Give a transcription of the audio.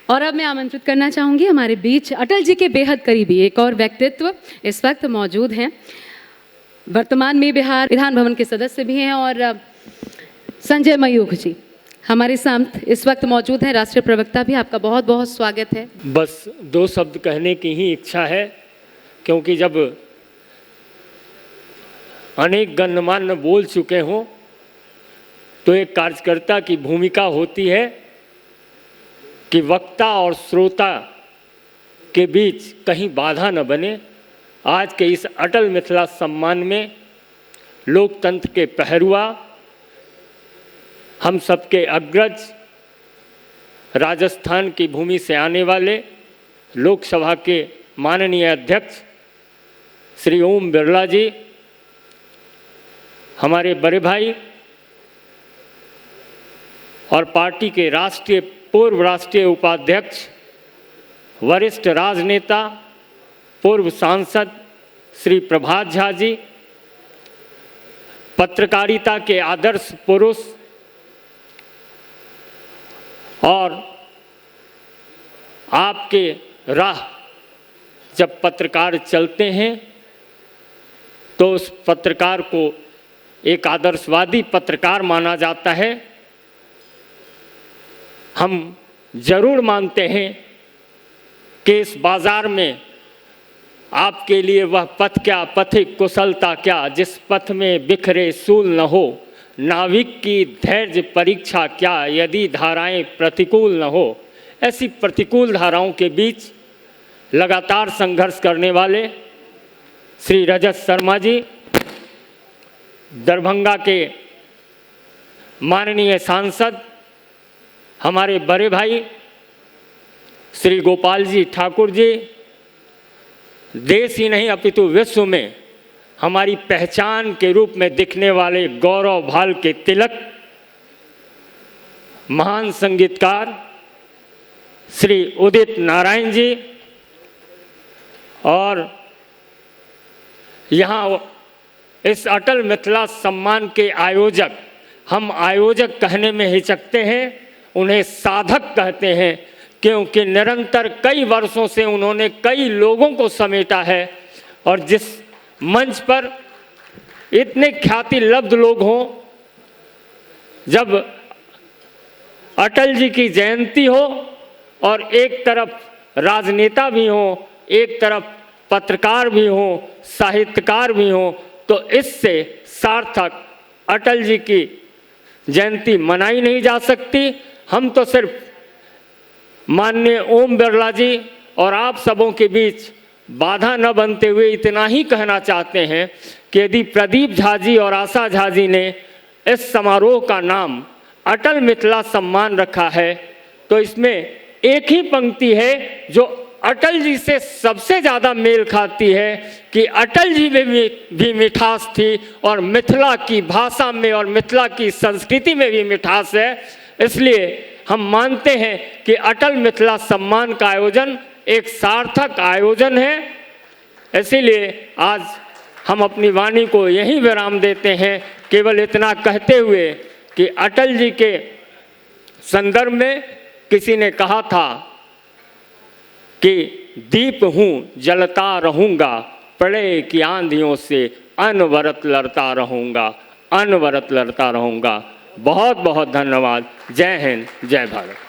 और अब मैं आमंत्रित करना चाहूँगी हमारे बीच अटल जी के बेहद करीबी एक और व्यक्तित्व इस वक्त मौजूद हैं। वर्तमान में बिहार विधान भवन के सदस्य भी हैं और संजय मयूख जी हमारे साथ इस वक्त मौजूद हैं, राष्ट्रीय प्रवक्ता भी। आपका बहुत बहुत स्वागत है। बस दो शब्द कहने की ही इच्छा है, क्योंकि जब अनेक गणमान्य बोल चुके हों तो एक कार्यकर्ता की भूमिका होती है कि वक्ता और श्रोता के बीच कहीं बाधा न बने। आज के इस अटल मिथिला सम्मान में लोकतंत्र के पहरुआ, हम सबके अग्रज, राजस्थान की भूमि से आने वाले लोकसभा के माननीय अध्यक्ष श्री ओम बिरला जी, हमारे बड़े भाई और पार्टी के पूर्व राष्ट्रीय उपाध्यक्ष, वरिष्ठ राजनेता, पूर्व सांसद श्री प्रभात झा जी, पत्रकारिता के आदर्श पुरुष और आपके राह जब पत्रकार चलते हैं तो उस पत्रकार को एक आदर्शवादी पत्रकार माना जाता है। हम जरूर मानते हैं कि इस बाजार में आपके लिए वह पथ क्या, पथिक कुशलता क्या, जिस पथ में बिखरे सूल न हो, नाविक की धैर्य परीक्षा क्या, यदि धाराएं प्रतिकूल न हो। ऐसी प्रतिकूल धाराओं के बीच लगातार संघर्ष करने वाले श्री रजत शर्मा जी, दरभंगा के माननीय सांसद, हमारे बड़े भाई श्री गोपाल जी ठाकुर जी, देश ही नहीं अपितु विश्व में हमारी पहचान के रूप में दिखने वाले गौरव भाल के तिलक, महान संगीतकार श्री उदित नारायण जी, और यहाँ इस अटल मिथिला सम्मान के आयोजक, हम आयोजक कहने में हिचकते हैं, उन्हें साधक कहते हैं, क्योंकि निरंतर कई वर्षों से उन्होंने कई लोगों को समेटा है। और जिस मंच पर इतने ख्याति लब्ध लोग हों, जब अटल जी की जयंती हो और एक तरफ राजनेता भी हों, एक तरफ पत्रकार भी हों, साहित्यकार भी हों, तो इससे सार्थक अटल जी की जयंती मनाई नहीं जा सकती। हम तो सिर्फ माननीय ओम बिरला जी और आप सबों के बीच बाधा न बनते हुए इतना ही कहना चाहते हैं कि यदि प्रदीप झा जी और आशा झा जी ने इस समारोह का नाम अटल मिथिला सम्मान रखा है, तो इसमें एक ही पंक्ति है जो अटल जी से सबसे ज़्यादा मेल खाती है कि अटल जी में भी मिठास थी और मिथिला की भाषा में और मिथिला की संस्कृति में भी मिठास है। इसलिए हम मानते हैं कि अटल मिथिला सम्मान का आयोजन एक सार्थक आयोजन है। इसीलिए आज हम अपनी वाणी को यहीं विराम देते हैं, केवल इतना कहते हुए कि अटल जी के संदर्भ में किसी ने कहा था कि दीप हूँ जलता रहूँगा, प्रलय की आंधियों से अनवरत लड़ता रहूँगा, अनवरत लड़ता रहूँगा। बहुत बहुत धन्यवाद। जय हिंद, जय भारत।